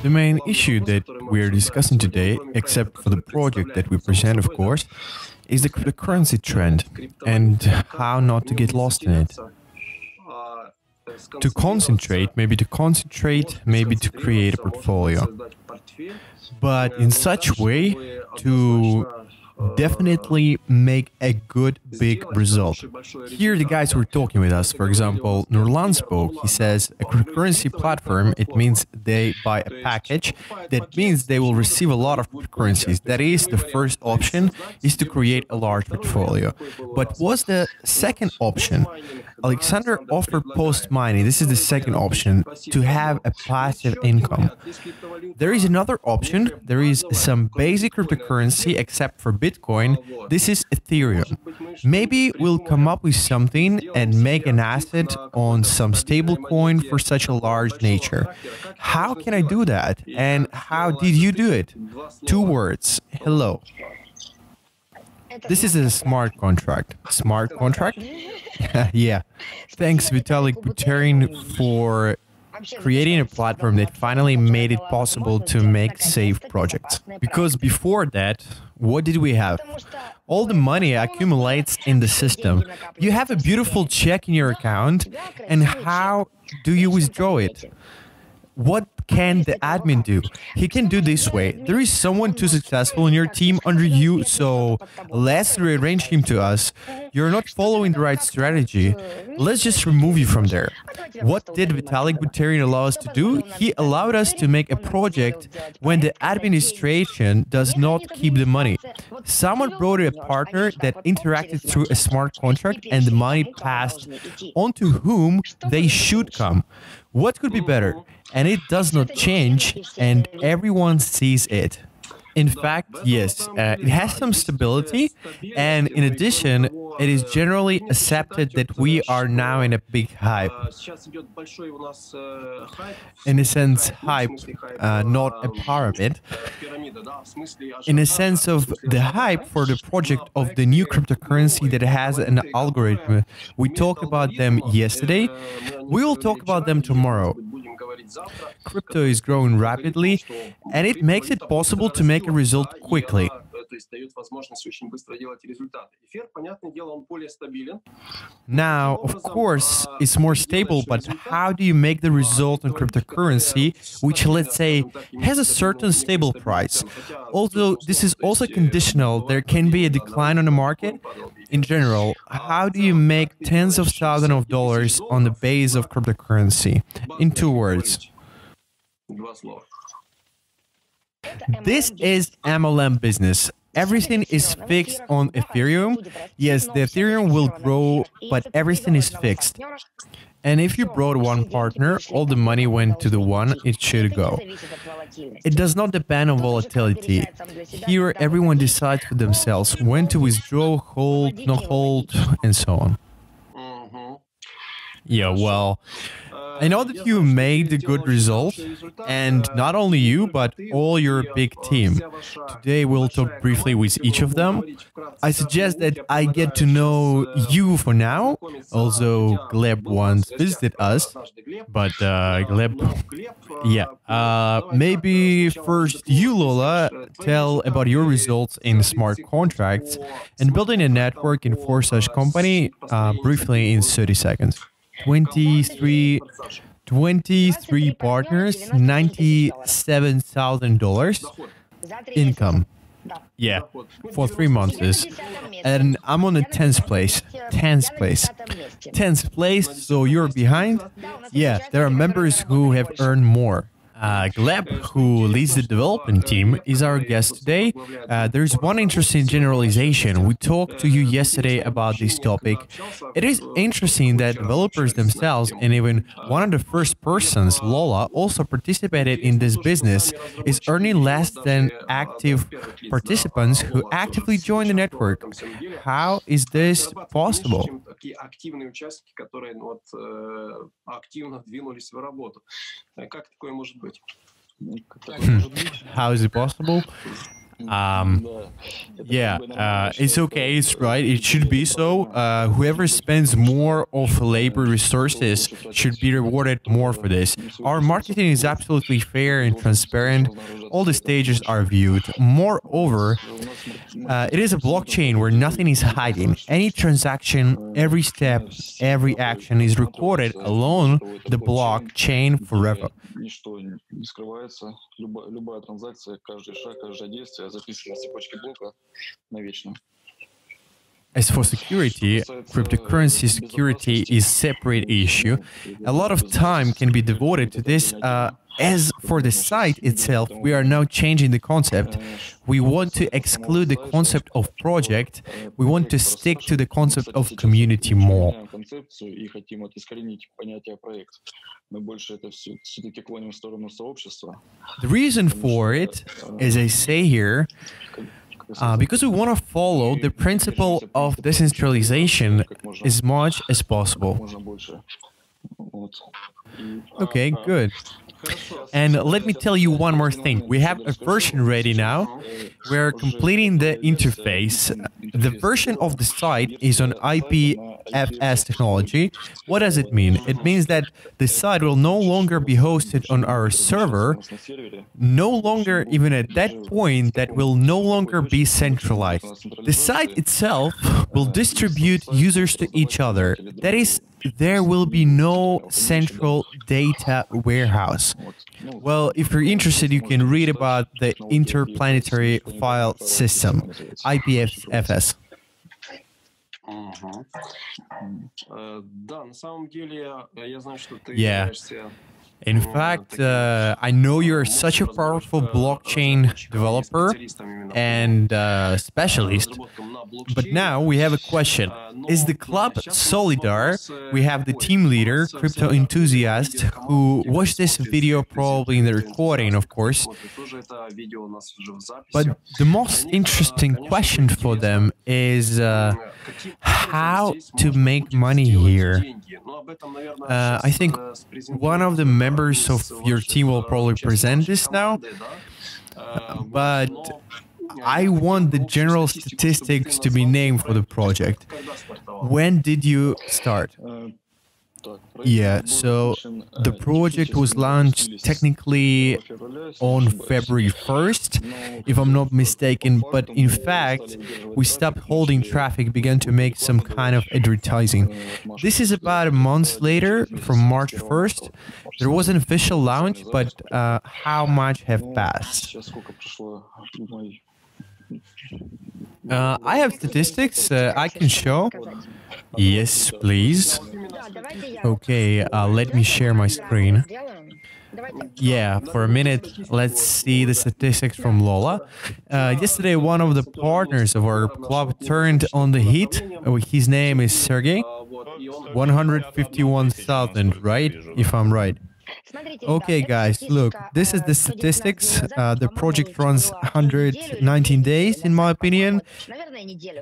The main issue that we're discussing today, except for the project that we present, of course, is the cryptocurrency trend and how not to get lost in it. Maybe to concentrate, maybe to create a portfolio. But in such way to definitely make a good big result. Here the guys who are talking with us, for example, Nurlan spoke. He says a cryptocurrency platform, it means they buy a package. That means they will receive a lot of cryptocurrencies. That is, the first option is to create a large portfolio. But what's the second option? Alexander offered post-mining. This is the second option, to have a passive income. There is another option. There is some basic cryptocurrency except for Bitcoin. This is Ethereum. Maybe we'll come up with something and make an asset on some stable coin for such a large nature. How can I do that? And how did you do it? 2 words. Hello. This is a smart contract. Smart contract? Yeah. Thanks, Vitalik Buterin, for creating a platform that finally made it possible to make safe projects. Because before that, what did we have? All the money accumulates in the system. You have a beautiful check in your account, and how do you withdraw it? What can the admin do? He can do this way. There is someone too successful in your team under you, so let's rearrange him to us. You're not following the right strategy. Let's just remove you from there. What did Vitalik Buterin allow us to do? He allowed us to make a project when the administration does not keep the money. Someone brought a partner that interacted through a smart contract, and the money passed on to whom they should come. What could be better? And it does not change, and everyone sees it. In fact, yes, it has some stability, and in addition, it is generally accepted that we are now in a big hype. In a sense, hype, not a pyramid. In a sense of the hype for the project of the new cryptocurrency that has an algorithm. We talked about them yesterday. We will talk about them tomorrow. Crypto is growing rapidly, and it makes it possible to make a result quickly. Now, of course, it's more stable, but how do you make the result on cryptocurrency, which, let's say, has a certain stable price? Although this is also conditional, there can be a decline on the market. In general, how do you make tens of thousands of dollars on the base of cryptocurrency? In 2 words. This is MLM business. Everything is fixed on Ethereum. Yes, the Ethereum will grow, but everything is fixed. And if you brought one partner, all the money went to the one it should go. It does not depend on volatility. Here, everyone decides for themselves when to withdraw, hold, not hold, and so on. Yeah, well, I know that you made a good result, and not only you, but all your big team. Today we'll talk briefly with each of them. I suggest that I get to know you for now. Also, Gleb once visited us, but Gleb, yeah. Maybe first you, Lola, tell about your results in smart contracts and building a network in Forsage company briefly in 30 seconds. 23 partners, $97,000 income. Yeah, for 3 months. And I'm on the 10th place. 10th place. 10th place, so you're behind? Yeah, there are members who have earned more. Gleb, who leads the development team, is our guest today. There's one interesting generalization. We talked to you yesterday about this topic. It is interesting that developers themselves, and even one of the first persons, Lola, also participated in this business, is earning less than active participants who actively join the network. How is this possible? Как такое может быть? How is it possible? Yeah, it's okay, it's right, it should be so. Whoever spends more of labor resources should be rewarded more for this. Our marketing is absolutely fair and transparent. All the stages are viewed. Moreover, it is a blockchain where nothing is hiding. Any transaction, every step, every action is recorded along the blockchain forever. Ничто не скрывается. Любая транзакция, каждый шаг, каждое действие записывается в цепочке блока навечно. As for security, cryptocurrency security is a separate issue. A lot of time can be devoted to this. As for the site itself, we are now changing the concept. We want to exclude the concept of project. We want to stick to the concept of community more. The reason for it, as I say here, because we want to follow the principle of decentralization as much as possible. Okay, good. And let me tell you one more thing. We have a version ready now. We're completing the interface. The version of the site is on IPFS technology. What does it mean? It means that the site will no longer be hosted on our server, no longer, even at that point, that will no longer be centralized. The site itself will distribute users to each other. That is, there will be no central data warehouse. Well, if you're interested, you can read about the Interplanetary File System, IPFS. Yeah. In fact, I know you're such a powerful blockchain developer and specialist, but now we have a question. Is the club Solidar? We have the team leader, crypto enthusiast, who watched this video probably in the recording, of course. But the most interesting question for them is how to make money here. I think one of the members of your team will probably present this now, but I want the general statistics to be named for the project. When did you start? Yeah, so the project was launched technically on February 1st, if I'm not mistaken, but in fact, we stopped holding traffic, began to make some kind of advertising. This is about a month later, from March 1st. There was an official launch, but how much have passed? I have statistics I can show. Yes, please. Okay, let me share my screen. Yeah, for a minute, let's see the statistics from Lola. Yesterday, one of the partners of our club turned on the heat. His name is Sergey. 151,000, right? If I'm right. Okay, guys, look, this is the statistics. The project runs 119 days, in my opinion.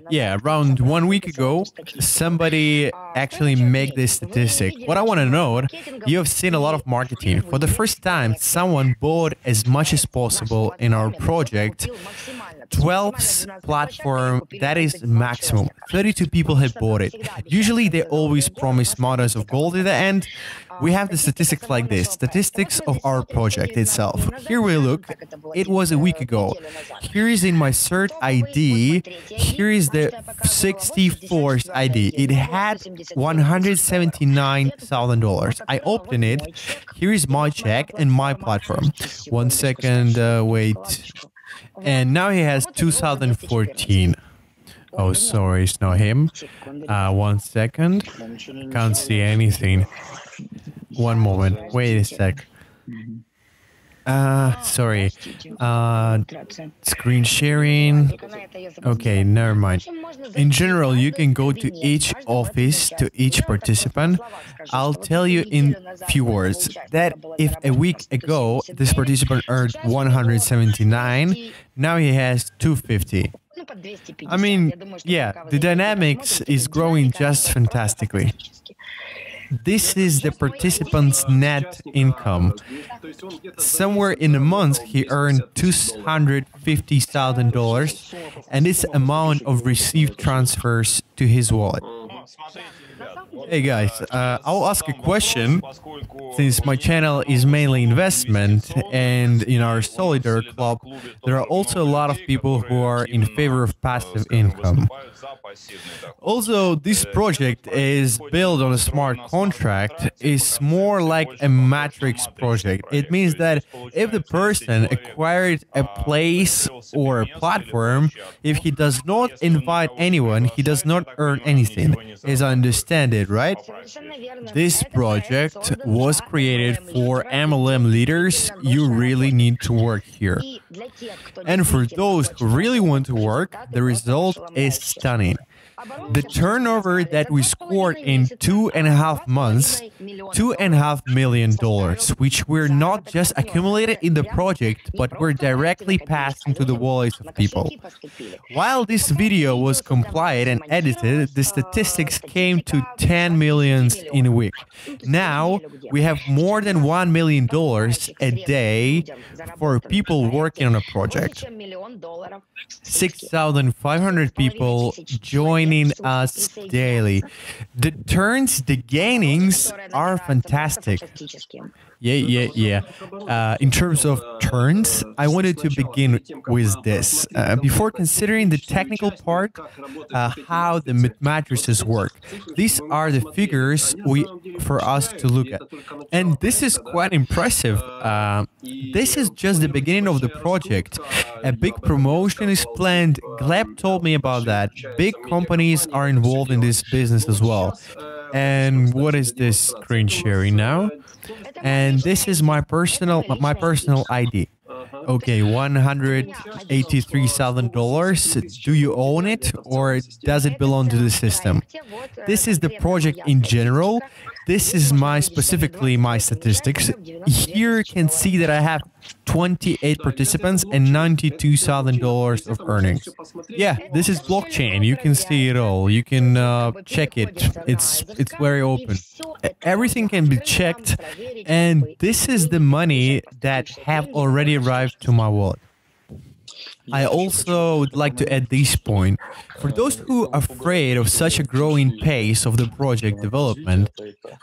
Yeah, around 1 week ago, somebody actually made this statistic. What I want to know, you have seen a lot of marketing. For the first time, someone bought as much as possible in our project. 12 platform, that is maximum. 32 people have bought it. Usually they always promise mothers of gold at the end. We have the statistics like this, statistics of our project itself. Here we look, it was a week ago. Here is in my cert ID, here is the 64th ID. It had $179,000. I opened it, here is my check and my platform. 1 second, wait. And now he has 2014. Oh, sorry, it's not him. 1 second. Can't see anything. One moment. Wait a sec. Sorry. Screen sharing. Okay, never mind. In general, you can go to each office, to each participant. I'll tell you in few words that if a week ago this participant earned 179, now he has 250. I mean, yeah, the dynamics is growing just fantastically. This is the participant's net income. Somewhere in a month, he earned $250,000, and this amount of received transfers to his wallet. Hey guys, I'll ask a question, since my channel is mainly investment, and in our Solidar Club, there are also a lot of people who are in favor of passive income. Also, this project is built on a smart contract. It's more like a matrix project. It means that if the person acquired a place or a platform, if he does not invite anyone, he does not earn anything, as I understand it, right? This project was created for MLM leaders. You really need to work here. And for those who really want to work, the result is stunning. The turnover that we scored in 2.5 months, $2.5 million, which were not just accumulated in the project, but were directly passed into the wallets of people. While this video was compiled and edited, the statistics came to 10 million in a week. Now, we have more than $1 million a day for people working on a project. 6,500 people joining us daily. The turns, the gainings are fantastic. Yeah. In terms of turns, I wanted to begin with this. Before considering the technical part, how the matrices work. These are the figures for us to look at. And this is quite impressive. This is just the beginning of the project. A big promotion is planned. Gleb told me about that. Big companies are involved in this business as well. And what is this screen sharing now? And this is my personal ID. Okay, $183,000. Do you own it, or does it belong to the system? This is the project in general. This is specifically my statistics. Here you can see that I have 28 participants and $92,000 of earnings. Yeah, this is blockchain. You can see it all. You can check it. It's very open. Everything can be checked, and this is the money that have already arrived to my wallet. I also would like to add this point. For those who are afraid of such a growing pace of the project development,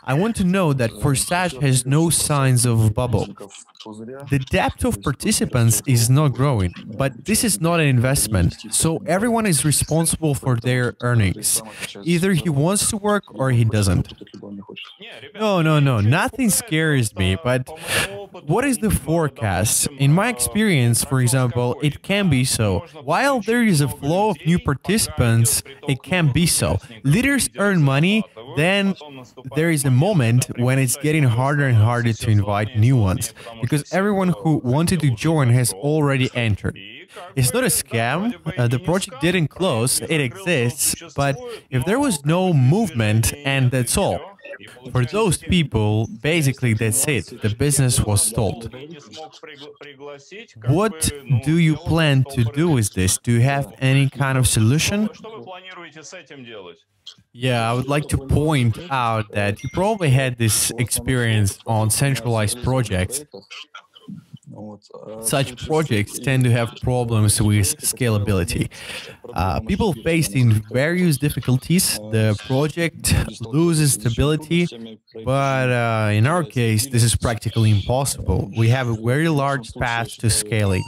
I want to know that Forsage has no signs of bubble. The depth of participants is not growing, but this is not an investment, so everyone is responsible for their earnings. Either he wants to work or he doesn't. No, nothing scares me, but what is the forecast? In my experience, for example, it can be so. While there is a flow of new participants, it can be so. Leaders earn money, then there is a moment when it's getting harder and harder to invite new ones, because everyone who wanted to join has already entered. It's not a scam, the project didn't close, it exists, but if there was no movement, and that's all. For those people, basically that's it, the business was stalled. What do you plan to do with this? Do you have any kind of solution? Yeah, I would like to point out that you probably had this experience on centralized projects. Such projects tend to have problems with scalability. People facing various difficulties, the project loses stability, but in our case, this is practically impossible. We have a very large path to scaling.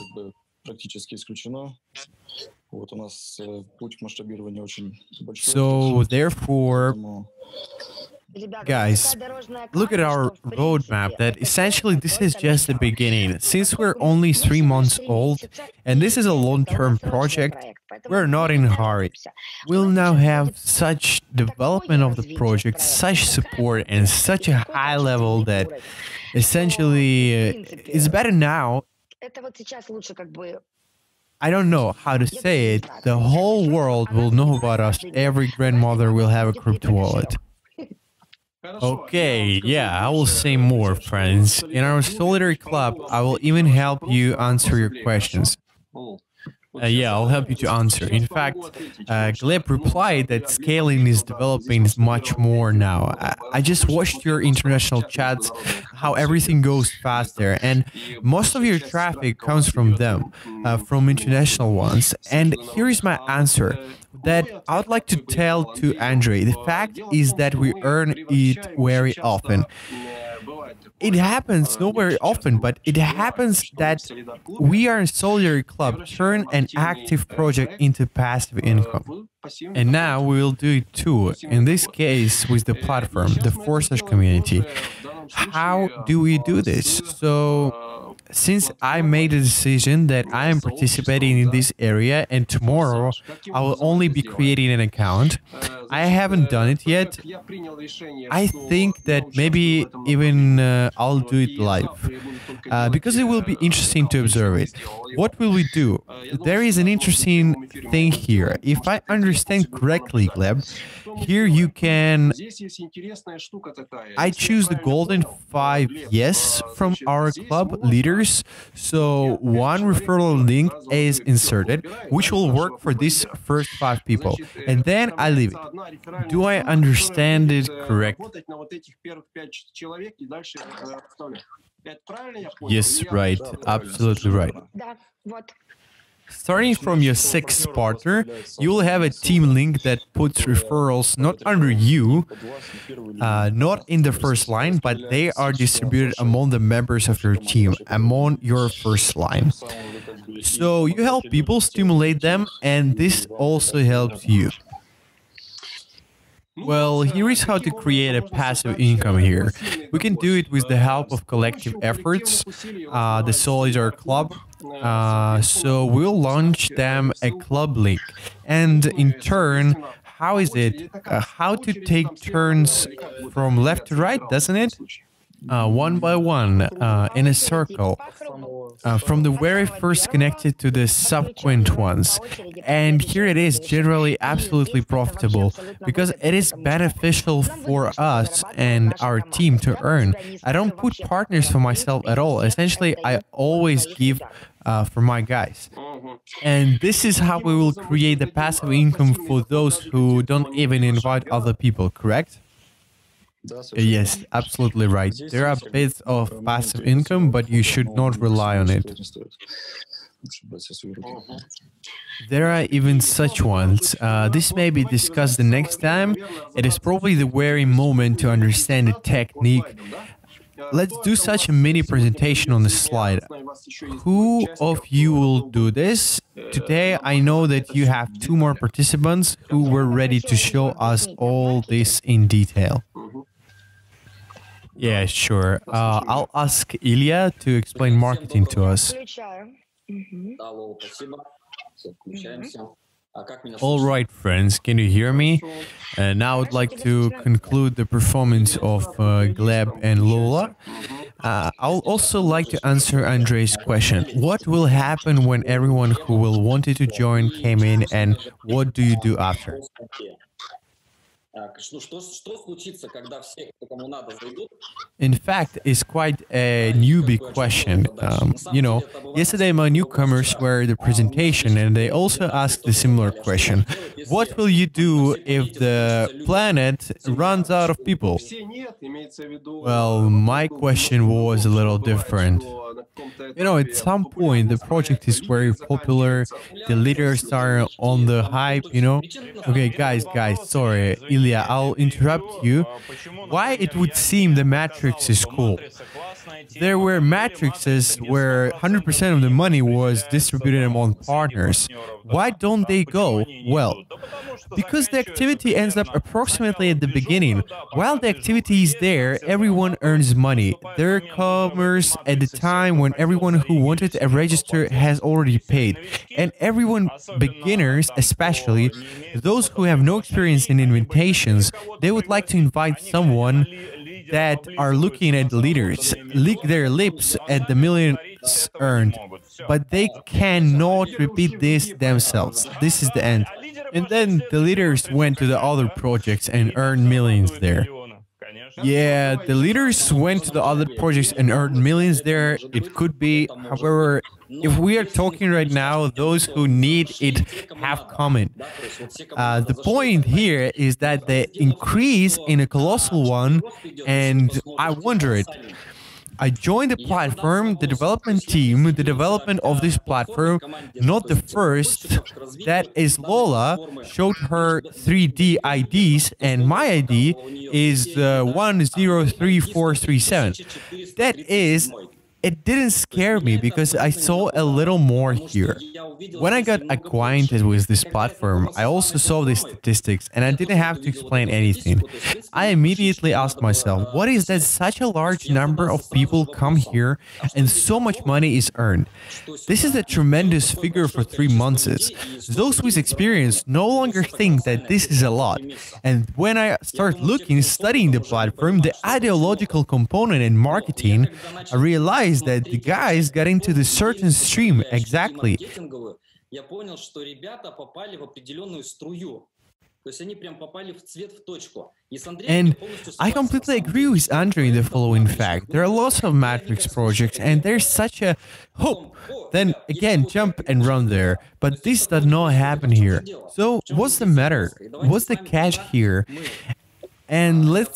So, therefore, guys, look at our roadmap, that essentially this is just the beginning. Since we're only 3 months old, and this is a long-term project, we're not in a hurry. We'll now have such development of the project, such support, and such a high level that essentially it's better now. I don't know how to say it. The whole world will know about us. Every grandmother will have a crypto wallet. Okay, yeah, I will say more, friends. In our Solidar Club, I will even help you answer your questions. Yeah, I'll help you to answer. In fact, Gleb replied that scaling is developing much more now. I just watched your international chats, how everything goes faster, and most of your traffic comes from them, from international ones. And here is my answer that I would like to tell to Andre. The fact is that we earn it very often. It happens not very often, but it happens that we are a solitary club turn an active project into passive income. And now we will do it too, in this case with the platform, the Forsage community. How do we do this? So, since I made a decision that I am participating in this area and tomorrow I will only be creating an account, I haven't done it yet. I think that maybe even I'll do it live because it will be interesting to observe it. What will we do? There is an interesting thing here. If I understand correctly, Gleb, here you can. I choose the golden 5 yes from our club leaders. So one referral link is inserted, which will work for these first 5 people. And then I leave it. Do I understand it correct? Yes, right. Absolutely right. Starting from your 6th partner, you will have a team link that puts referrals not under you, not in the first line, but they are distributed among the members of your team, among your first line. So you help people, stimulate them, and this also helps you. Well, here is how to create a passive income here. We can do it with the help of collective efforts, the Solidar Club. So we'll launch them a club link. And in turn, how is it? How to take turns from left to right, doesn't it? One by one, in a circle, from the very first connected to the subsequent ones. And here it is generally absolutely profitable because it is beneficial for us and our team to earn. I don't put partners for myself at all. Essentially, I always give for my guys. And this is how we will create the passive income for those who don't even invite other people, correct? Yes, absolutely right. There are bits of passive income, but you should not rely on it. There are even such ones. This may be discussed the next time. It is probably the very moment to understand the technique. Let's do such a mini presentation on the slide. Who of you will do this? Today, I know that you have 2 more participants who were ready to show us all this in detail. Yeah, sure. I'll ask Ilya to explain marketing to us. All right, friends, can you hear me? Now I would like to conclude the performance of Gleb and Lola. I'll also like to answer Andrei's question. What will happen when everyone who will wanted to join came in, and what do you do after? In fact, it's quite a newbie question. Yesterday my newcomers were the presentation and they also asked a similar question. What will you do if the planet runs out of people? Well, my question was a little different. At some point the project is very popular, the leaders are on the hype, Okay, guys, sorry, Ilya, I'll interrupt you. Why it would seem the Matrix is cool? There were matrices where 100% of the money was distributed among partners. Why don't they go? Well, because the activity ends up approximately at the beginning. While the activity is there, everyone earns money. There comes at the time when everyone who wanted to register has already paid. And everyone, beginners especially, those who have no experience in invitations, they would like to invite someone that are looking at the leaders, lick their lips at the millions earned, but they cannot repeat this themselves. This is the end. And then the leaders went to the other projects and earned millions there. Yeah, the leaders went to the other projects and earned millions there. It could be, however, if we are talking right now, those who need it have common. The point here is that the increase in a colossal one, and I wonder it. I joined the platform, the development team, the development of this platform, not the first. That is Lola, showed her 3D IDs, and my ID is 103437. That is, it didn't scare me because I saw a little more here. When I got acquainted with this platform, I also saw the statistics and I didn't have to explain anything. I immediately asked myself, what is that such a large number of people come here and so much money is earned? This is a tremendous figure for 3 months. Those with experience no longer think that this is a lot. And when I start looking, studying the platform, the ideological component and marketing, I realized that the guys got into the certain stream exactly. Я понял, что ребята попали в определенную струю. То есть они прям попали в цвет в точку. And I completely agree with Andrei in the following fact. There are lots of Matrix projects and there's such a hope. Then again, jump and run there. But this does not happen here. So what's the matter? What's the catch here? And let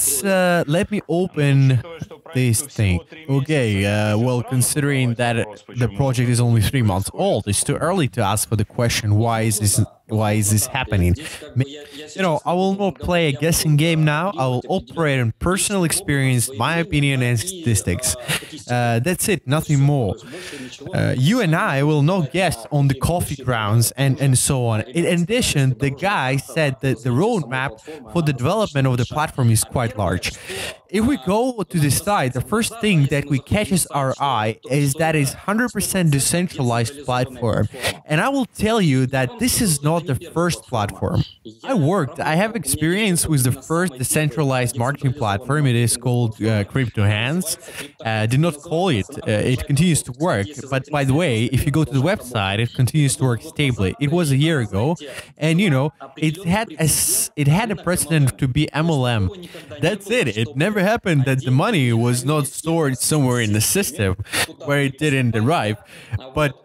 me open this thing. Okay, well, considering that the project is only 3 months old, it's too early to ask for the question, why is this happening? You know, I will not play a guessing game now. I will operate on personal experience, my opinion and statistics. That's it, nothing more. You and I will not guess on the coffee grounds and so on. In addition, the guy said that the roadmap for the development of the platform is quite large. If we go to the site, the first thing that we catches our eye is that it's 100% decentralized platform. And I will tell you that this is not the first platform. I have experience with the first decentralized marketing platform. It is called Crypto Hands. Did not call it. It continues to work. But by the way, if you go to the website, it continues to work stably. It was a year ago, and you know, it had a precedent to be MLM. That's it. It never happened that the money was not stored somewhere in the system where it didn't arrive, but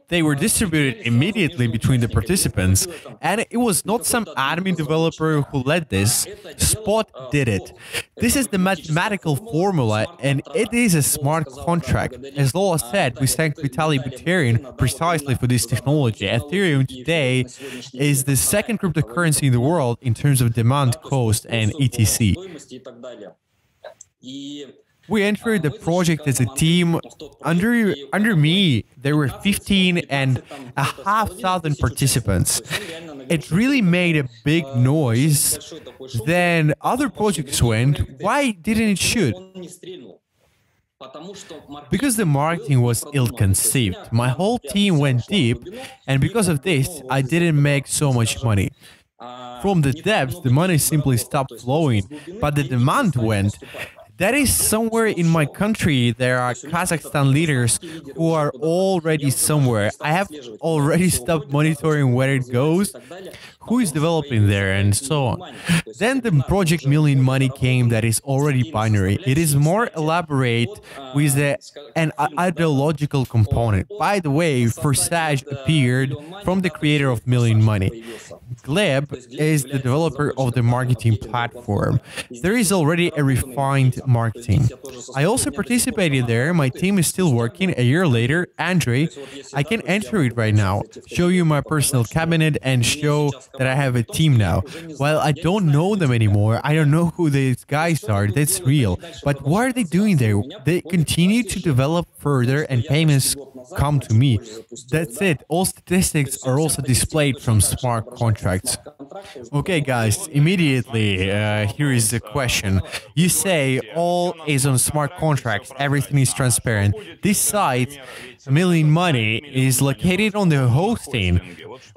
they were distributed immediately between the participants, and it was not some admin developer who led this. Spot did it. This is the mathematical formula, and it is a smart contract. As Lola said, we thank Vitaly Buterin precisely for this technology. Ethereum today is the second cryptocurrency in the world in terms of demand, cost, and etc. We entered the project as a team. Under me, there were 15,500 participants. It really made a big noise. Then other projects went. Why didn't it shoot? Because the marketing was ill-conceived. My whole team went deep, and because of this, I didn't make so much money. From the depths, the money simply stopped flowing, but the demand went. That is somewhere in my country, there are Kazakhstan leaders who are already somewhere. I have already stopped monitoring where it goes, who is developing there, and so on. Then the project Million Money came that is already binary. It is more elaborate with an ideological component. By the way, Forsage appeared from the creator of Million Money. Gleb is the developer of the marketing platform. There is already a refined marketing. I also participated there. My team is still working. A year later, Andrei, I can enter it right now, show you my personal cabinet and show that I have a team now. While I don't know them anymore, I don't know who these guys are, that's real. But what are they doing there? They continue to develop further and payments come to me. That's it. All statistics are also displayed from smart contracts. Okay, guys, immediately, here is the question. You say all is on smart contracts, everything is transparent. This site, Million Money, is located on the hosting.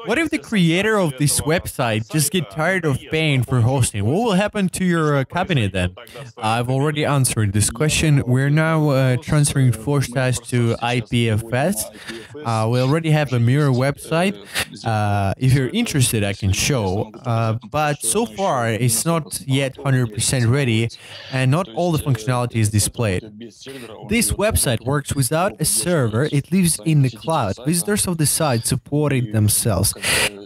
What if the creator of this website just get tired of paying for hosting? What will happen to your cabinet then? I've already answered this question. We're now transferring Forsage to IPFS. We already have a mirror website. If you're interested, I can show. But so far, it's not yet 100% ready, and not all the functionality is displayed. This website works without a server. It lives in the cloud. Visitors of the site support it themselves.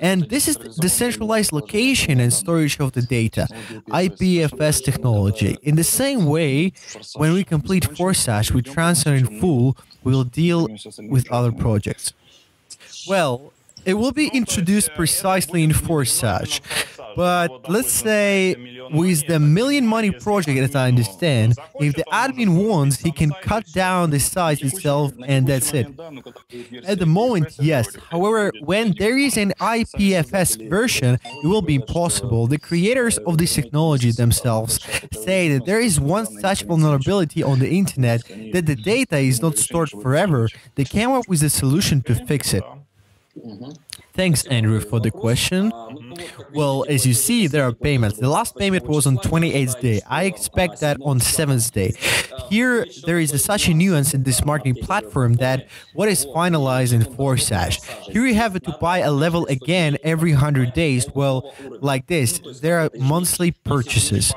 And this is the centralized location and storage of the data, IPFS technology. In the same way, when we complete Forsage, we transfer in full, we'll deal with other projects. Well, it will be introduced precisely in Forsage. But let's say with the Million Money project, as I understand, if the admin wants, he can cut down the size itself and that's it. At the moment, yes. However, when there is an IPFS version, it will be impossible. The creators of this technology themselves say that there is one such vulnerability on the internet that the data is not stored forever. They came up with a solution to fix it. Thanks, Andrew, for the question. Well, as you see, there are payments. The last payment was on 28th day. I expect that on 7th day. Here, there is such a nuance in this marketing platform that what is finalized in Forsage. Here you have to buy a level again every 100 days. Well, like this, there are monthly purchases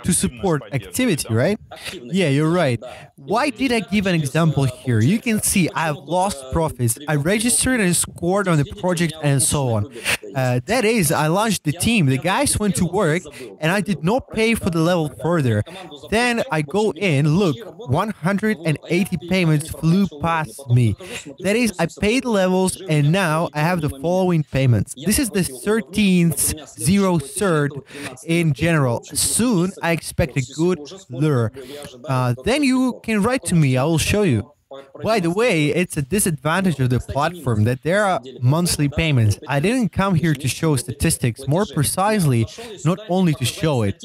to support activity, right? Yeah, you're right. Why did I give an example here? You can see I have lost profits. I registered and scored on the project and so on. That is, I launched the team. The guys went to work and I did not pay for the level further. Then I go in, look, 180 payments flew past me. That is, I paid levels and now I have the following payments. This is the 13th, 03rd in general. Soon I expect a good lure. Then you can write to me, I will show you. By the way, it's a disadvantage of the platform that there are monthly payments. I didn't come here to show statistics, more precisely, not only to show it.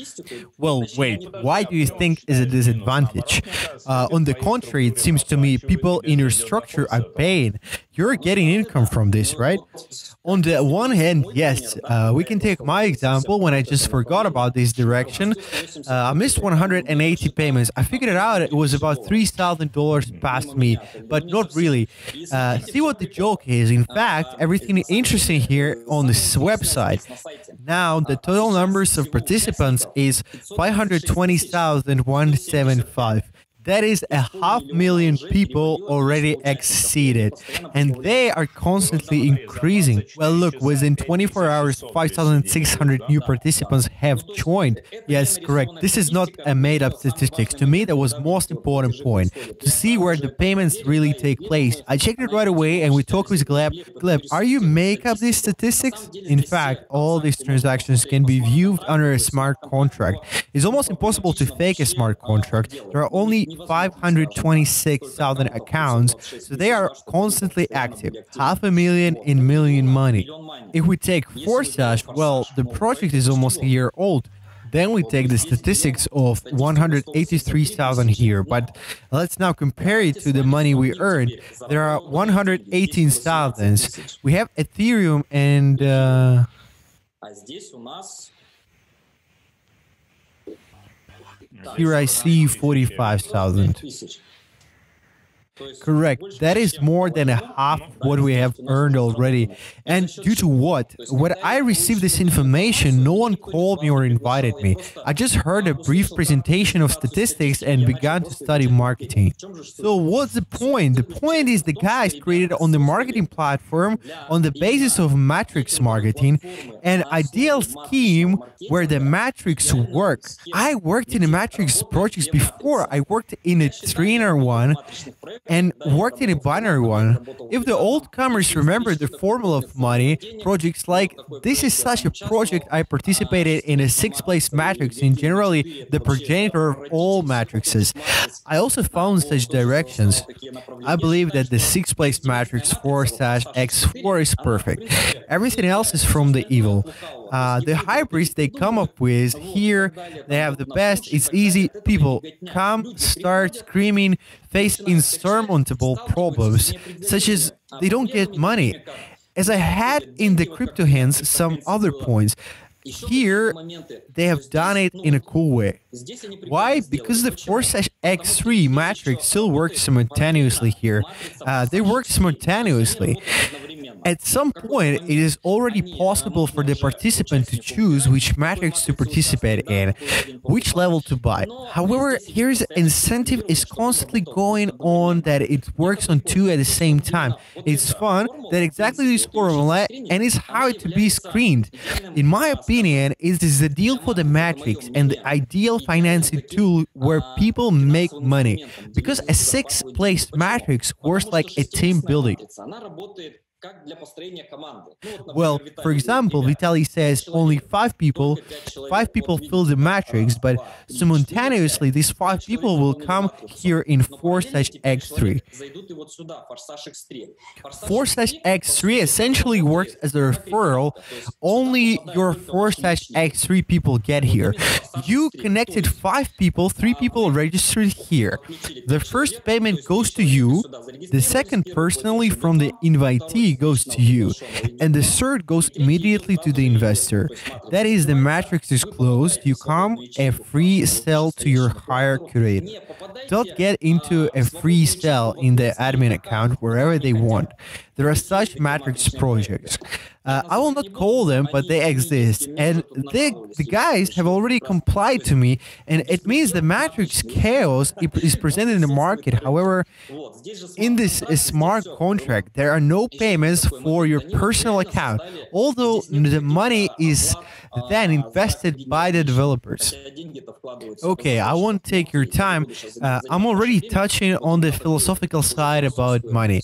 Well, wait, why do you think is a disadvantage? On the contrary, it seems to me people in your structure are paying. You're getting income from this, right? On the one hand, yes, we can take my example when I just forgot about this direction. I missed 180 payments. I figured it out, it was about $3,000 past me, but not really. See what the joke is. In fact, everything interesting here on this website. Now, the total numbers of participants is 520,175. That is 500,000 people already exceeded, and they are constantly increasing. Well, look, within 24 hours, 5,600 new participants have joined. Yes, correct. This is not a made-up statistics. To me, that was most important point, to see where the payments really take place. I checked it right away, and we talked with Gleb. Gleb, are you make up these statistics? In fact, all these transactions can be viewed under a smart contract. It's almost impossible to fake a smart contract. There are only 526,000 accounts, so they are constantly active. 500,000 in Million Money. If we take Forsage, well, the project is almost a year old. Then we take the statistics of 183,000 here, but let's now compare it to the money we earned. There are 118,000. We have Ethereum and here I see 45,000. Correct. That is more than half of what we have earned already. And due to what? When I received this information, no one called me or invited me. I just heard a brief presentation of statistics and began to study marketing. So what's the point? The point is the guys created on the marketing platform on the basis of matrix marketing, an ideal scheme where the matrix work. I worked in a matrix projects before. I worked in a trainer one and worked in a binary one. If the old comers remember the formula of money, projects like this is such a project. I participated in a 6-place matrix and generally the progenitor of all matrices. I also found such directions. I believe that the 6-place matrix Forsage X4 is perfect. Everything else is from the evil. The hybrids they come up with here, they have the best. It's easy. People come, start screaming, face insurmountable problems, such as they don't get money. As I had in the crypto hands some other points, Here, they have done it in a cool way. Why? Because the Forsage X3 matrix still works simultaneously here. They work simultaneously. At some point, it is already possible for the participant to choose which matrix to participate in, which level to buy. However, here's incentive is constantly going on that it works on two at the same time. It's fun that exactly this formula and it's hard to be screened. In my opinion, it is the deal for the matrix and the ideal financing tool where people make money, because a sixth-place matrix works like a team building. Well, for example, Vitaly says only five people fill the matrix, but simultaneously these five people will come here in Forsage X3. Forsage X3 essentially works as a referral. Only your Forsage X3 people get here. You connected five people, three people registered here. The first payment goes to you, the second personally from the invitee goes to you, and the third goes immediately to the investor. That is, the matrix is closed, you come a free sell to your hire curator. Don't get into a free sell in the admin account wherever they want. There are such matrix projects. I will not call them, but they exist, and the guys have already complied to me, and it means the matrix chaos is presented in the market. However, in this smart contract, there are no payments for your personal account, although the money is then invested by the developers. Okay, I won't take your time. I'm already touching on the philosophical side about money.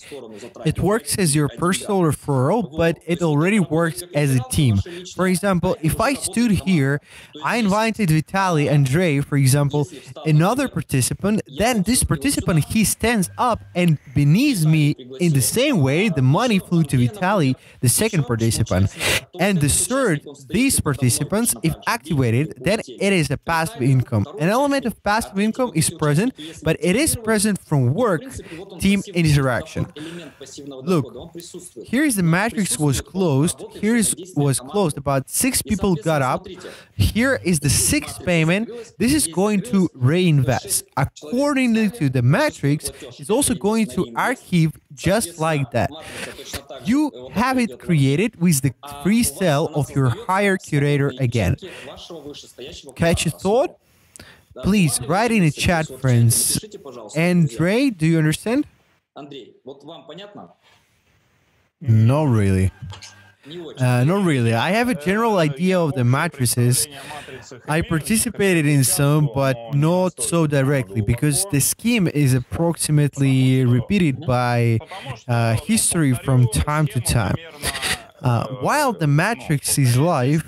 It works as your personal referral, but it already works as a team. For example, if I stood here, I invited Vitaly, Andrei, for example, another participant, then this participant, he stands up and beneath me in the same way, the money flew to Vitaly, the second participant. And the third, these participants, if activated, then it is a passive income. An element of passive income is present, but it is present from work, team interaction. Look, here's the matrix was closed. Was closed. About 6 people got up. Here is the sixth payment. This is going to reinvest. Accordingly to the matrix, it's also going to archive just like that. You have it created with the free sell of your hire curator again. Catch a thought? Please write in the chat, friends. Andrei, do you understand? Not really. Not really. I have a general idea of the matrices. I participated in some, but not so directly, because the scheme is approximately repeated by history from time to time. While the matrix is live,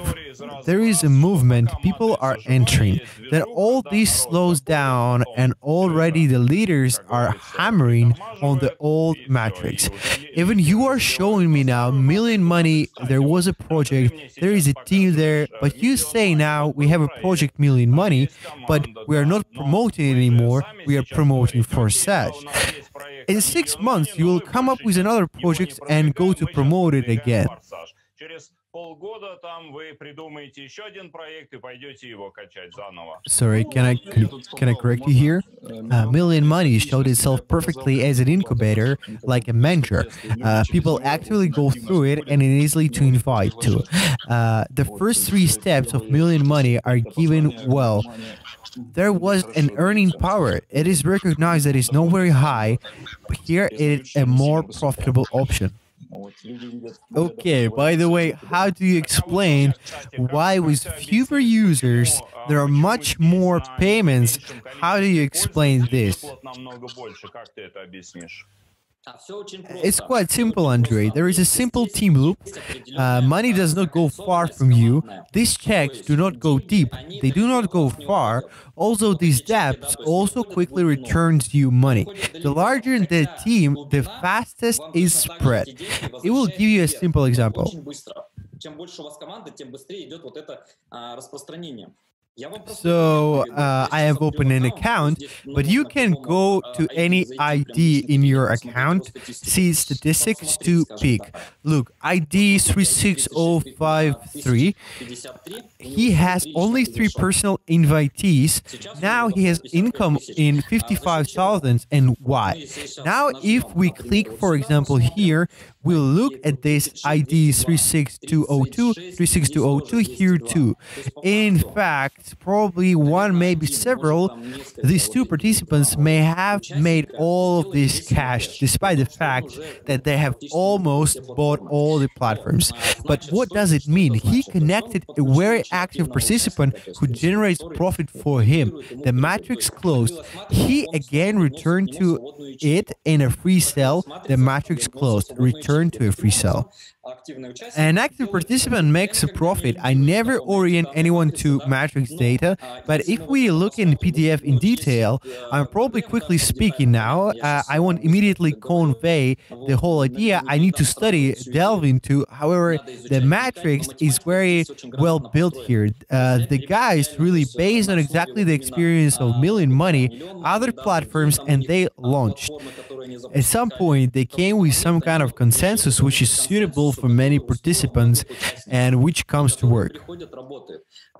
there is a movement, people are entering. Then all this slows down and already the leaders are hammering on the old matrix. Even you are showing me now million money, there was a project, there is a team there, but you say now we have a project million money, but we are not promoting it anymore, we are promoting Forsage. In 6 months, you will come up with another project and go to promote it again. Sorry, can I correct you here? Million Money showed itself perfectly as an incubator, like a mentor. People actively go through it and it is easily to invite to. The first 3 steps of Million Money are given well. There was an earning power. It is recognized that it's not very high, but here it is a more profitable option. Okay, by the way, how do you explain why with fewer users there are much more payments? How do you explain this? It's quite simple, Andrei. There is a simple team loop. Money does not go far from you. These checks do not go deep. They do not go far. Also, these dApps also quickly returns you money. The larger the team, the fastest is spread. It will give you a simple example. So I have opened an account, but you can go to any ID in your account, see statistics to pick. Look, ID 36053. He has only 3 personal invitees. Now he has income in 55,000. And why? Now, if we click, for example, here, we'll look at this ID 36202 here too. In fact, probably one, maybe several, these 2 participants may have made all of this cash, despite the fact that they have almost bought all the platforms. But what does it mean? He connected a very active participant who generates profit for him. The matrix closed. He again returned to it in a free sell. The matrix closed. Returned to a free sell. An active participant makes a profit. I never orient anyone to matrix data, but if we look in PDF in detail, I'm probably quickly speaking now. I won't immediately convey the whole idea. I need to study, delve into. However, the matrix is very well built here. The guys really based on exactly the experience of Million Money, other platforms, and they launched. At some point, they came with some kind of consensus which is suitable for many participants and which comes to work.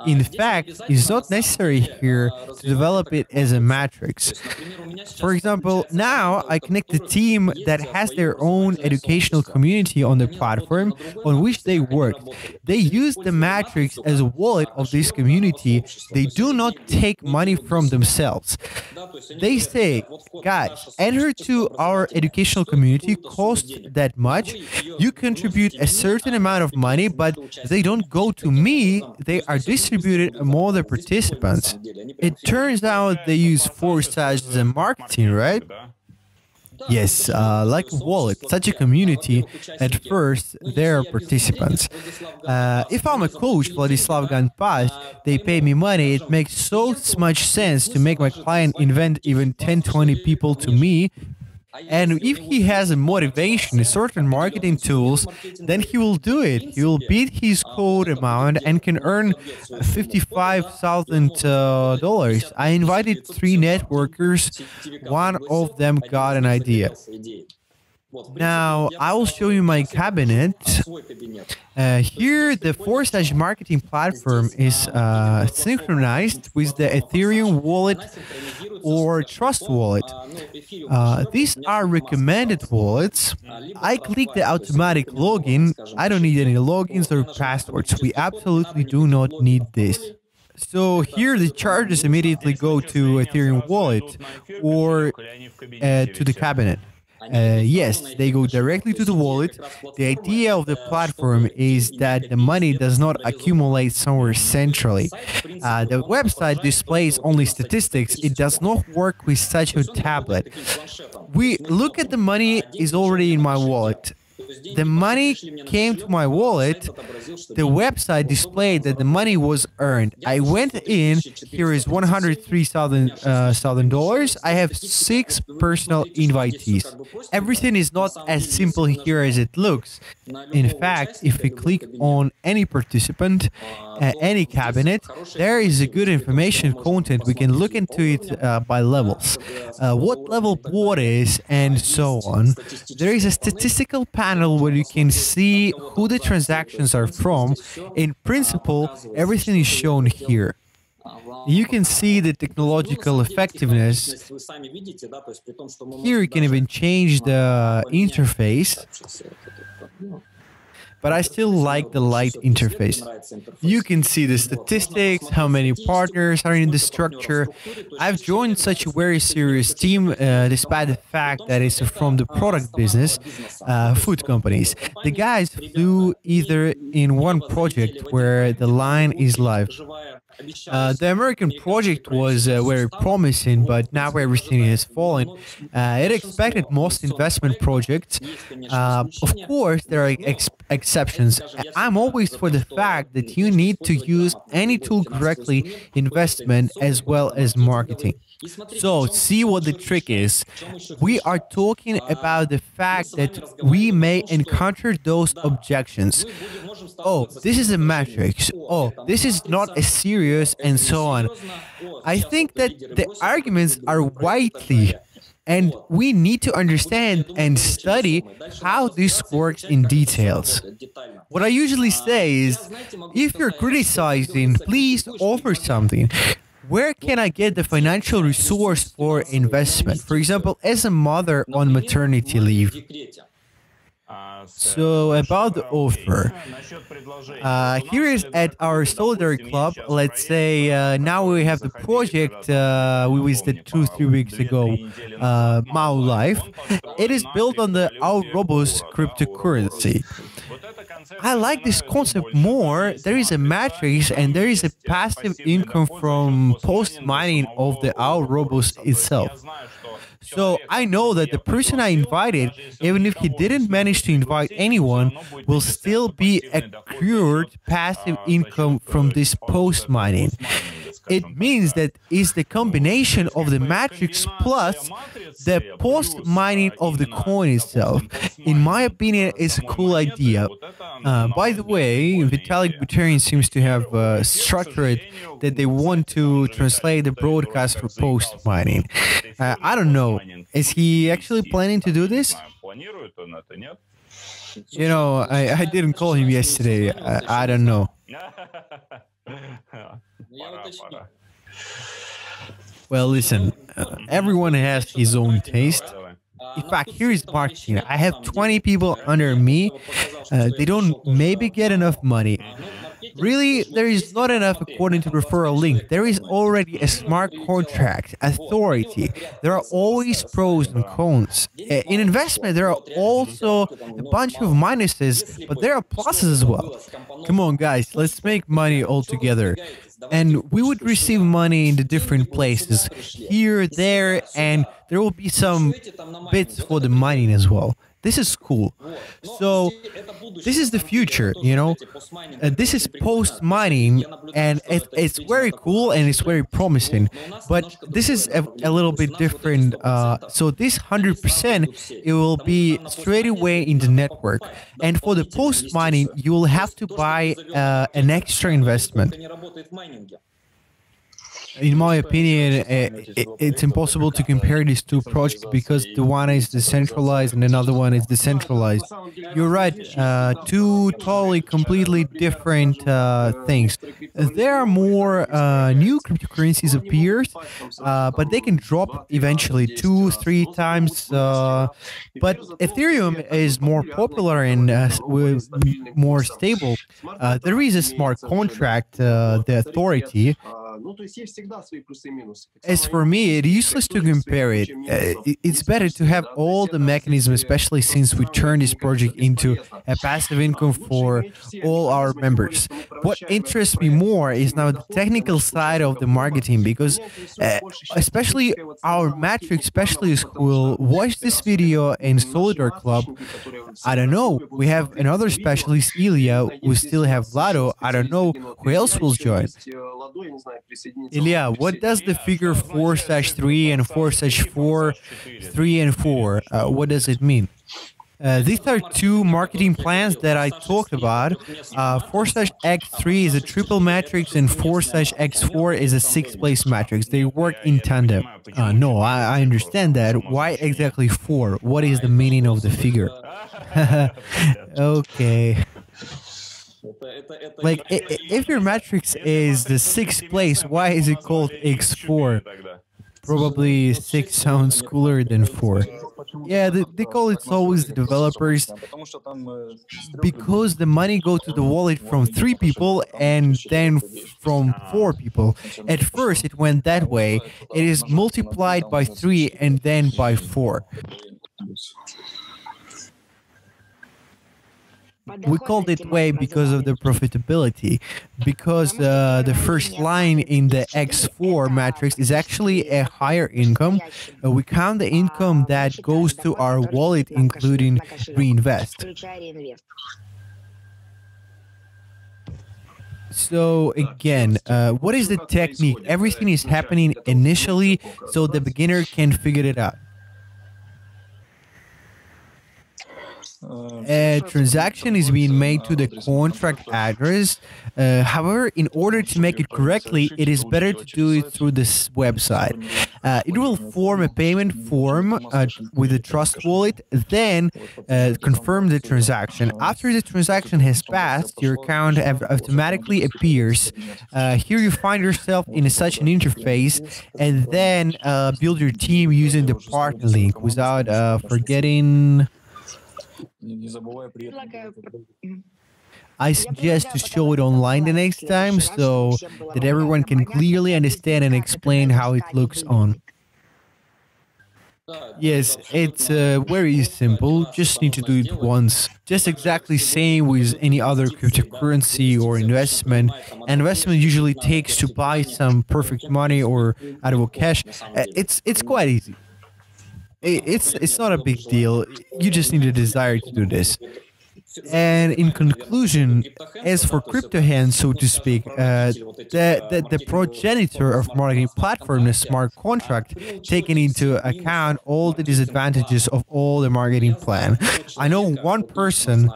In fact, it's not necessary here to develop it as a matrix. For example, now I connect a team that has their own educational community on the platform on which they work. They use the matrix as a wallet of this community. They do not take money from themselves. They say, guys, enter to our educational community, cost that much. You contribute a certain amount of money, but they don't go to me. They are distributed among the participants. It turns out they use Forsage as a marketing, right? Yes, like a wallet, such a community, at first, there are participants. If I'm a coach, Vladislav Ganpaz, they pay me money, it makes so much sense to make my client invent even 10-20 people to me. And if he has a motivation, certain marketing tools, then he will do it. He will beat his code amount and can earn $55,000. I invited 3 networkers. One of them got an idea. Now, I will show you my cabinet. Here, the Forsage marketing platform is synchronized with the Ethereum wallet or Trust wallet. These are recommended wallets. I click the automatic login. I don't need any logins or passwords. We absolutely do not need this. So here the charges immediately go to Ethereum wallet or to the cabinet. Yes, they go directly to the wallet. The idea of the platform is that the money does not accumulate somewhere centrally. The website displays only statistics. It does not work with such a tablet. We look at the money is already in my wallet. The money came to my wallet. The website displayed that the money was earned. I went in. Here is $103,000. I have 6 personal invitees. Everything is not as simple here as it looks. In fact, if we click on any participant, any cabinet, there is a good information content. We can look into it by levels. What level what is, and so on. There is a statistical panel where you can see who the transactions are from. In principle, everything is shown here. You can see the technological effectiveness. Here you can even change the interface. But I still like the light interface. You can see the statistics, how many partners are in the structure. I've joined such a very serious team, despite the fact that it's from the product business, food companies. The guys flew either in one project where the line is live. The American project was very promising, but now everything has fallen. It expected most investment projects. Of course, there are exceptions. I'm always for the fact that you need to use any tool correctly, investment as well as marketing. So, see what the trick is. We are talking about the fact that we may encounter those objections. oh, this is a matrix. Oh, this is not as serious, and so on. I think that the arguments are widely, and we need to understand and study how this works in details. What I usually say is, if you're criticizing, please offer something. Where can I get the financial resource for investment? For example, as a mother on maternity leave. So about the offer, here is at our Solidary Club. Let's say now we have the project we visited 2-3 weeks ago, Mao Life. It is built on the our robust cryptocurrency. I like this concept more. There is a matrix and there is a passive income from post mining of the our robust itself. So I know that the person I invited, even if he didn't manage to invite anyone, will still be accrued passive income from this post mining. It means that it's the combination of the matrix plus the post mining of the coin itself. In my opinion, it's a cool idea. By the way, Vitalik Buterin seems to have structured that they want to translate the broadcast for post mining. I don't know. Is he actually planning to do this? You know, I didn't call him yesterday. I don't know. Well, listen, everyone has his own taste. In fact, here is marketing. I have 20 people under me. They don't maybe get enough money. Really, there is not enough according to referral link. There is already a smart contract, authority. There are always pros and cons. In investment, there are also a bunch of minuses, but there are pluses as well. Come on, guys, let's make money all together. And we would receive money in the different places, here, there, and there will be some bits for the mining as well. This is cool. So this is the future, you know. This is post-mining, and it's very cool and it's very promising. But this is a little bit different. So this 100%, it will be straight away in the network. And for the post-mining, you will have to buy an extra investment. In my opinion, it's impossible to compare these two projects because the one is decentralized and another one is decentralized. You're right, two totally, completely different things. There are more new cryptocurrencies appears, but they can drop eventually 2-3 times. But Ethereum is more popular and more stable. There is a smart contract, the authority. As for me, it's useless to compare it. It's better to have all the mechanisms, especially since we turned this project into a passive income for all our members. What interests me more is now the technical side of the marketing, because especially our matrix specialists who will watch this video in Solidar Club, I don't know, we have another specialist, Ilya, we still have Vlado, I don't know who else will join. Ilya, what does the figure 4/3 and 4/4, 3 and 4, what does it mean? These are two marketing plans that I talked about. 4/x3 is a triple matrix and 4/x4 is a 6-place matrix. They work in tandem. No, I understand that. Why exactly 4? What is the meaning of the figure? Okay. Like, if your matrix is the 6th place, why is it called x4? Probably 6 sounds cooler than 4. Yeah, they call it always the developers because the money goes to the wallet from 3 people and then from 4 people. At first, it went that way. It is multiplied by 3 and then by 4. We called it way because of the profitability, because the first line in the X4 matrix is actually a higher income. We count the income that goes to our wallet, including reinvest. So again, what is the technique? Everything is happening initially so the beginner can figure it out. A transaction is being made to the contract address. However, in order to make it correctly, it is better to do it through this website. It will form a payment form with a trust wallet, then confirm the transaction. After the transaction has passed, your account automatically appears. Here you find yourself in such an interface, and then build your team using the partner link without forgetting. I suggest to show it online the next time so that everyone can clearly understand and explain how it looks on. Yes, it's very simple. Just need to do it once. Just exactly same with any other cryptocurrency or investment. Investment usually takes to buy some perfect money or out of cash. It's quite easy. It's not a big deal. You just need a desire to do this. And in conclusion, as for crypto hands, so to speak, the progenitor of marketing platform, the smart contract, taking into account all the disadvantages of all the marketing plan. I know one person.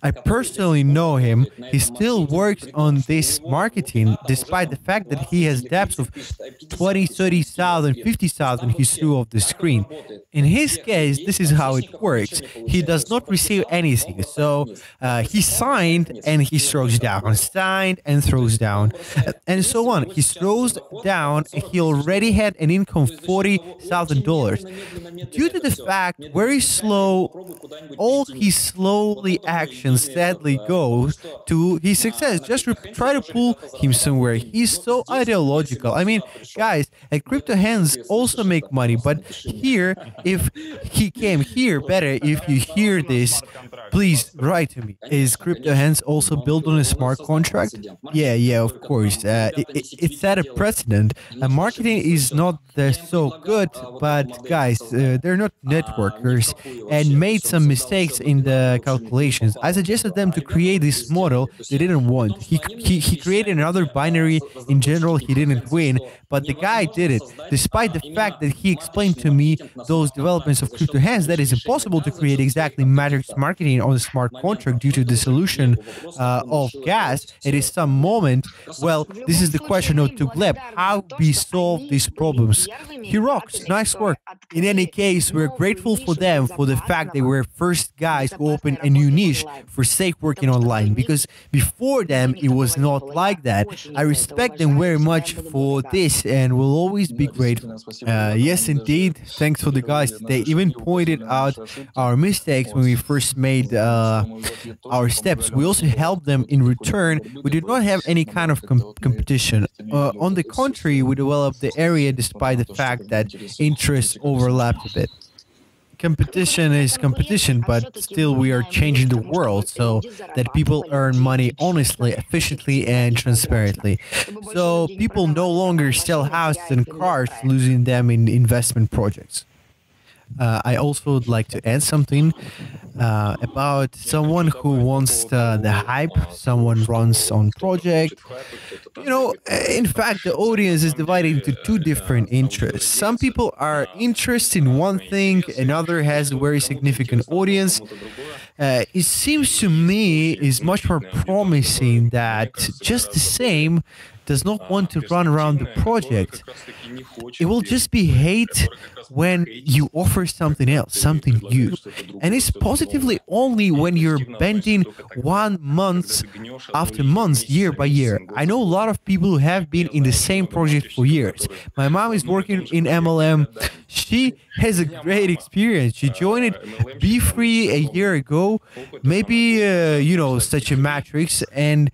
I personally know him. He still works on this marketing despite the fact that he has debts of 20, 30,000, 50,000 he's threw off the screen. In his case, this is how it works. He does not receive anything. So he signed and he throws down, signed and throws down, and so on. He throws down, he already had an income of $40,000. Due to the fact very slow, all his slowly actions sadly goes to his success. Just try to pull him somewhere. He's so ideological. I mean, guys, at crypto hands also make money, but here, if he came here, better if you hear this, please write to me. Is crypto hands also built on a smart contract? Yeah, of course. It's at a precedent. Marketing is not so good, but guys, they're not networkers and made some mistakes in the calculations. I suggested them to create this model they didn't want. He created another binary. In general, he didn't win, but the guy did it. Despite the fact that he explained to me those developments of crypto hands, that is impossible to create exactly matrix marketing on a smart contract due to the solution of gas. It is some moment. Well, this is the question of Tugleb. How we solve these problems? He rocks. Nice work. In any case, we're grateful for them for the fact they were first guys who opened a new niche for safe working online, because before them it was not like that. I respect them very much for this and will always be grateful. Yes, indeed. Thanks for the guys. They even pointed out our mistakes when we first made our steps. We also helped them in return. We did not have any kind of competition. On the contrary, we developed the area despite the fact that interests overlapped a bit. Competition is competition, but still we are changing the world so that people earn money honestly, efficiently, and transparently. So people no longer sell houses and cars, losing them in investment projects. I also would like to add something about someone who wants the hype, someone runs on project. You know, in fact, the audience is divided into two different interests. Some people are interested in one thing, another has a very significant audience. It seems to me is much more promising that just the same does not want to run around the project. It will just be hate when you offer something else, something new. And it's positively only when you're bending 1 month after month, year by year. I know a lot of people who have been in the same project for years. My mom is working in MLM. She has a great experience. She joined Be3 a year ago, maybe, such a matrix, and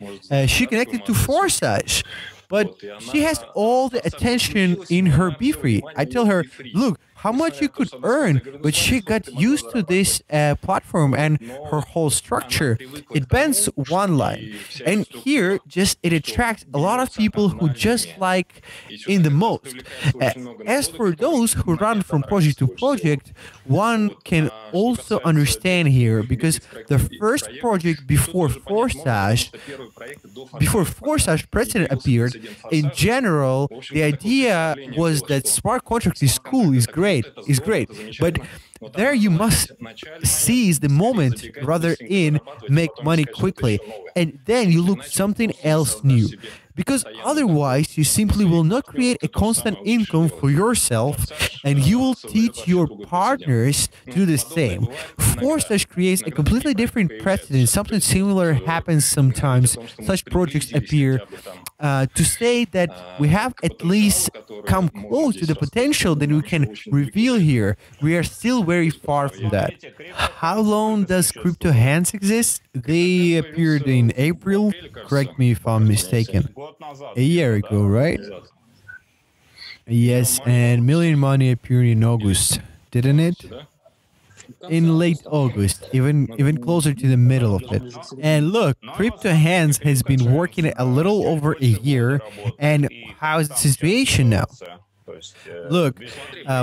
she connected to Forsage. But she has all the attention in her Be3. I tell her, look, how much you could earn, but she got used to this platform and her whole structure. It bends one line, and here just it attracts a lot of people who just like in the most. As for those who run from project to project, one can also understand here, because the first project before Forsage precedent appeared, in general, the idea was that smart contract is cool, is great. great. But there you must seize the moment rather in make money quickly, and then you look something else new. Because otherwise, you simply will not create a constant income for yourself, and you will teach your partners to do the same. Forsage creates a completely different precedent. Something similar happens sometimes. Such projects appear to say that we have at least come close to the potential that we can reveal here. We are still very far from that. How long does Crypto Hands exist? They appeared in April. Correct me if I'm mistaken. A year ago, right? Yes, and Million Money appeared in August, didn't it? In late August, even closer to the middle of it. And look, Crypto Hands has been working a little over a year, and how's the situation now? Look,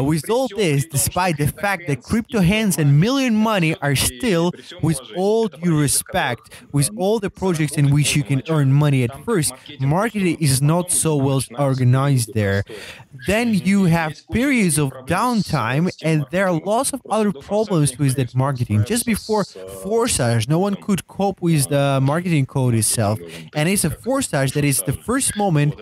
with all this, despite the fact that Crypto Hands and Million Money are still, with all due respect, with all the projects in which you can earn money at first, marketing is not so well organized there. Then you have periods of downtime, and there are lots of other problems with that marketing. Just before Forsage, no one could cope with the marketing code itself, and it's a Forsage that is the first moment.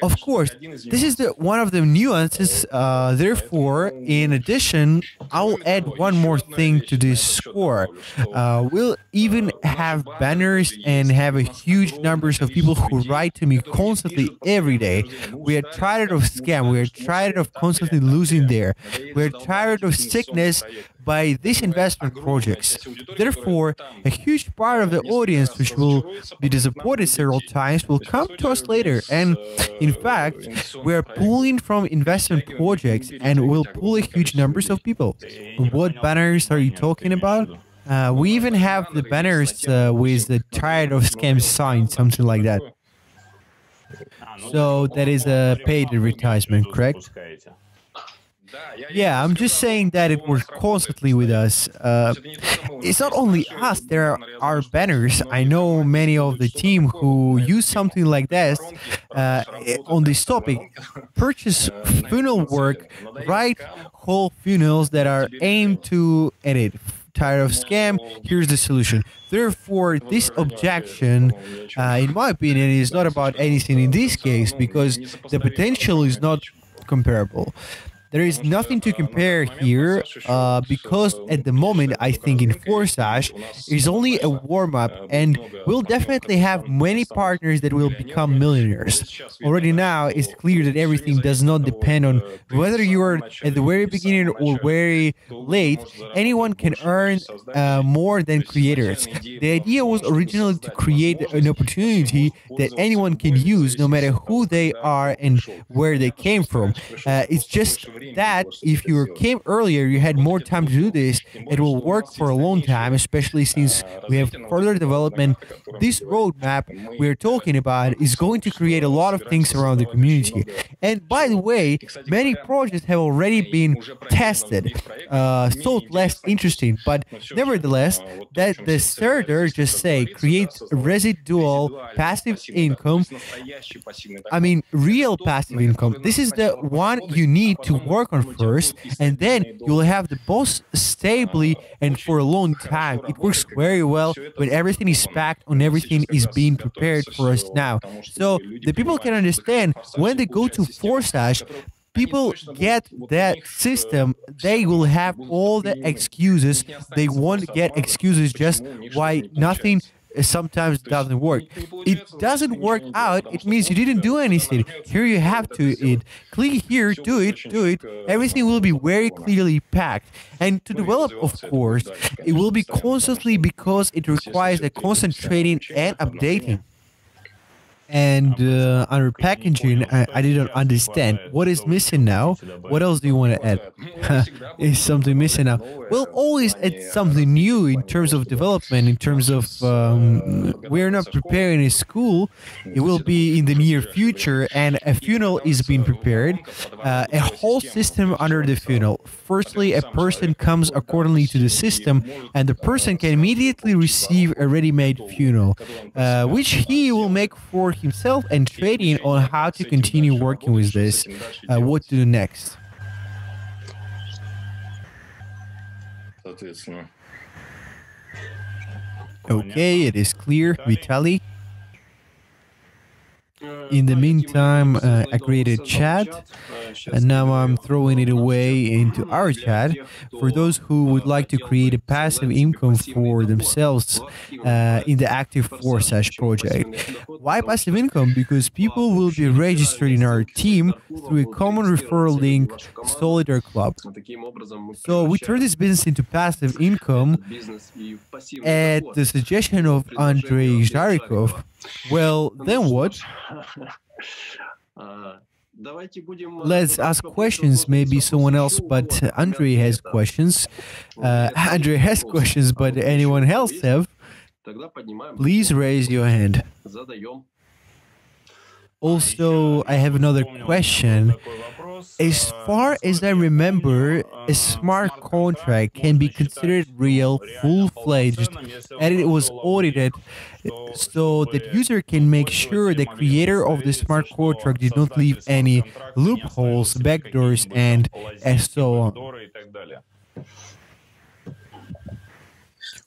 Of course, this is one of the nuances. Therefore, in addition, I'll add one more thing to this score. We'll even have banners and have a huge numbers of people who write to me constantly every day. We are tired of scam. We are tired of constantly losing there. We are tired of sickness by these investment projects. Therefore, a huge part of the audience, which will be disappointed several times, will come to us later. And in fact, we are pulling from investment projects and will pull a huge numbers of people. What banners are you talking about? We even have the banners with the tired of scam sign, something like that. So that is a paid advertisement, correct? Yeah, I'm just saying that it works constantly with us. It's not only us, there are banners. I know many of the team who use something like this on this topic. Purchase funnel work, write whole funnels that are aimed to edit. Tired of scam, here's the solution. Therefore, this objection, in my opinion, is not about anything in this case because the potential is not comparable. There is nothing to compare here because at the moment I think in Forsage is only a warm-up, and we'll definitely have many partners that will become millionaires. Already now it's clear that everything does not depend on whether you are at the very beginning or very late. Anyone can earn more than creators. The idea was originally to create an opportunity that anyone can use no matter who they are and where they came from. It's just that if you came earlier, you had more time to do this. It will work for a long time, especially since we have further development. This roadmap we're talking about is going to create a lot of things around the community. And by the way, many projects have already been tested, so less interesting, but nevertheless, that the starter just say creates residual passive income. I mean, real passive income. This is the one you need to work on first, and then you'll have the boss stably and for a long time. It works very well when everything is packed and everything is being prepared for us now. So the people can understand when they go to Forsage, people get that system, they will have all the excuses. They won't get excuses just why nothing sometimes doesn't work. It doesn't work out, it means you didn't do anything. Here you have to it. Click here, do it. Everything will be very clearly packed. And to develop, of course, it will be constantly because it requires a constant training and updating. And under packaging, I didn't understand. What is missing now? What else do you want to add? Is something missing now? We'll always add something new in terms of development, in terms of we're not preparing a school. It will be in the near future, and a funnel is being prepared. A whole system under the funnel. Firstly, a person comes accordingly to the system, and the person can immediately receive a ready-made funnel, which he will make for himself and trading on how to continue working with this, what to do next. соответственно. Okay, it is clear, Vitaly. In the meantime, I created chat, and now I'm throwing it away into our chat for those who would like to create a passive income for themselves in the active Forsage project. Why passive income? Because people will be registered in our team through a common referral link, Solidar Club. So we turn this business into passive income at the suggestion of Andrei Zharikov. Well, then what? Let's ask questions. Maybe someone else, but Andrei has questions. Andrei has questions, but anyone else have? Please raise your hand. Also, I have another question. As far as I remember, a smart contract can be considered real, full-fledged, and it was audited so that user can make sure the creator of the smart contract did not leave any loopholes, backdoors, and so on.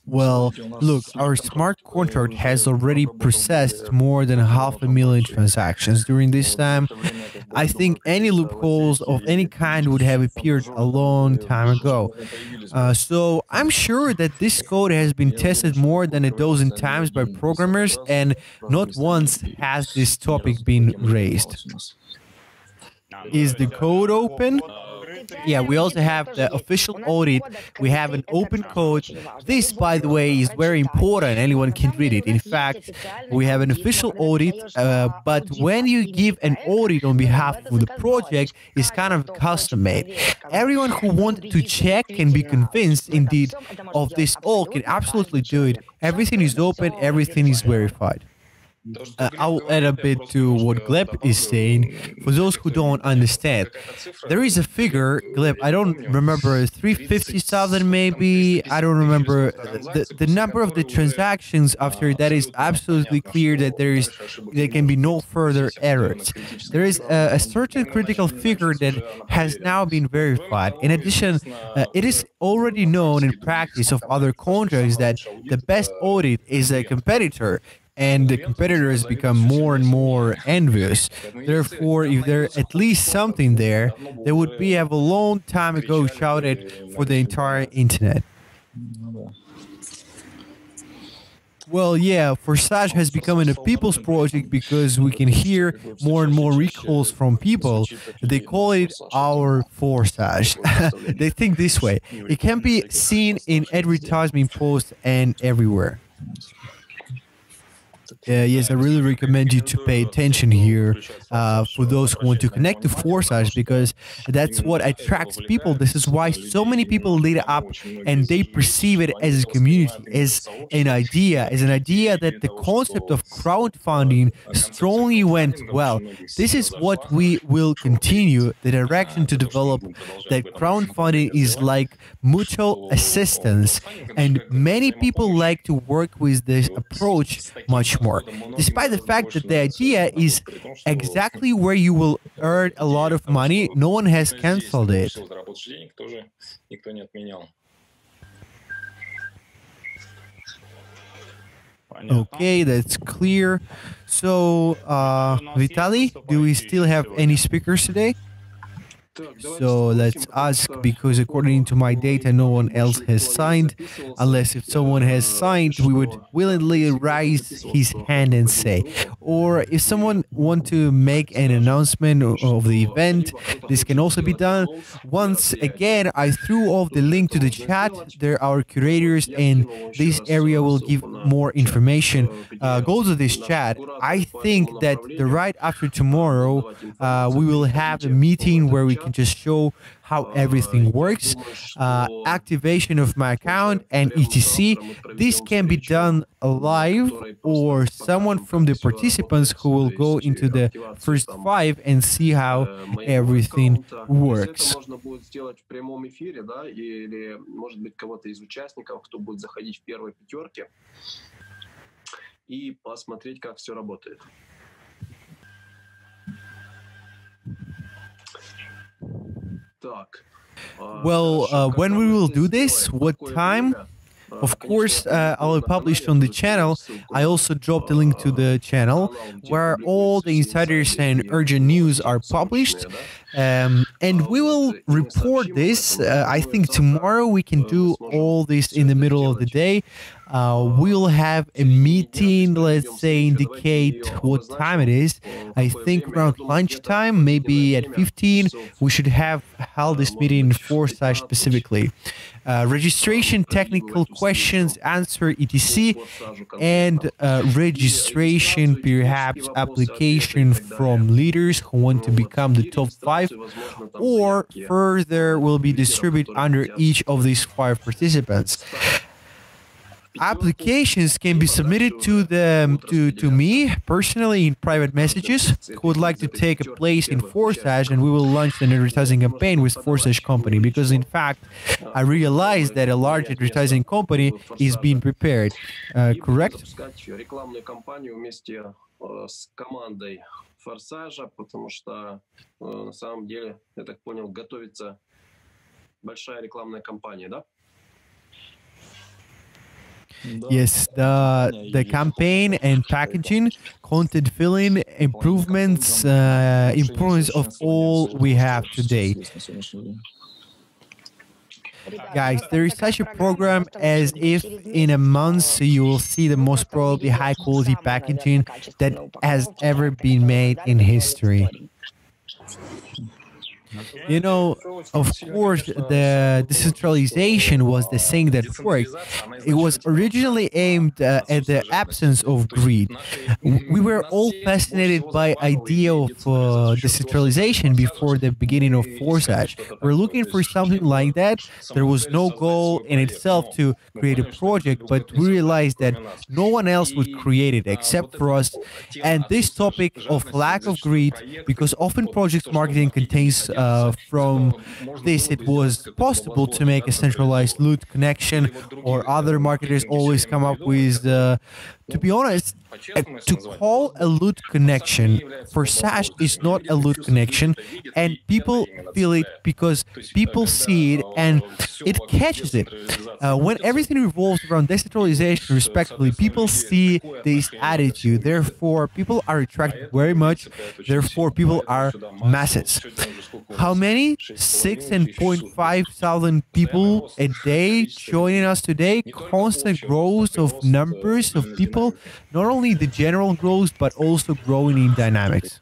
Well, look, our smart contract has already processed more than 500,000 transactions during this time. I think any loopholes of any kind would have appeared a long time ago. So I'm sure that this code has been tested more than a dozen times by programmers, and not once has this topic been raised. Is the code open? Yeah, we also have the official audit. We have an open code. This, by the way, is very important. Anyone can read it. In fact, we have an official audit, but when you give an audit on behalf of the project, it's kind of custom made. Everyone who wanted to check can be convinced, indeed, of this all can absolutely do it. Everything is open, everything is verified. I'll add a bit to what Gleb is saying. For those who don't understand, there is a figure, Gleb, I don't remember, 350,000 maybe, I don't remember. The number of the transactions after that is absolutely clear that there can be no further errors. There is a certain critical figure that has now been verified. In addition, it is already known in practice of other contracts that the best audit is a competitor, and the competitors become more and more envious. Therefore, if there at least something there, they would be have a long time ago shouted for the entire internet. Well, yeah, Forsage has become a people's project because we can hear more and more recalls from people. They call it our Forsage. They think this way. It can be seen in advertisement posts and everywhere. Yes, I really recommend you to pay attention here for those who want to connect to Forsage, because that's what attracts people. This is why so many people lead up and they perceive it as a community, as an idea that the concept of crowdfunding strongly went well. This is what we will continue, the direction to develop, that crowdfunding is like mutual assistance, and many people like to work with this approach much more. Despite the fact that the idea is exactly where you will earn a lot of money, no one has cancelled it. Okay, that's clear. So, Vitaly, do we still have any speakers today? So let's ask, because according to my data, no one else has signed. Unless if someone has signed, we would willingly raise his hand and say. Or if someone want to make an announcement of the event, this can also be done. Once again, I threw off the link to the chat. There are curators, and this area will give more information. Go to this chat. I think that the right after tomorrow, we will have a meeting where we can just show how everything works, activation of my account and etc. This can be done live, or someone from the participants who will go into the first 5 and see how everything works. И посмотреть, как все работает. Так. Well, when we will do this, what time? Of course, I will publish on the channel. I also dropped a link to the channel where all the insiders and urgent news are published. And we will report this. I think tomorrow we can do all this in the middle of the day. We'll have a meeting, let's say, indicate what time it is. I think around lunchtime, maybe at 15, we should have held this meeting in Forsage specifically. Registration, technical questions, answer, etc. And registration, perhaps application from leaders who want to become the top 5, or further will be distributed under each of these 5 participants. Applications can be submitted to me personally in private messages who would like to take a place in Forsage, and we will launch an advertising campaign with Forsage company, because in fact I realized that a large advertising company is being prepared. Correct? Форсажа, потому что на самом деле, я так понял, готовится большая рекламная кампания, да? Yes, the campaign and packaging, content filling, improvements of all we have today. Guys, there is such a program as if in a month you will see the most probably high quality packaging that has ever been made in history. You know, of course, the decentralization was the thing that worked. It was originally aimed at the absence of greed. We were all fascinated by idea of decentralization before the beginning of Forsage. We're looking for something like that. There was no goal in itself to create a project, but we realized that no one else would create it except for us. And this topic of lack of greed, because often project marketing contains from this, it was possible to make a centralized loot connection, or other marketers always come up with, to be honest, to call a loot connection, Forsage is not a loot connection, and people feel it because people see it and it catches it. When everything revolves around decentralization, respectively, people see this attitude. Therefore, people are attracted very much. Therefore, people are masses. How many? 6.5 people a day joining us today. Constant growth of numbers of people. Not only the general growth, but also growing in dynamics.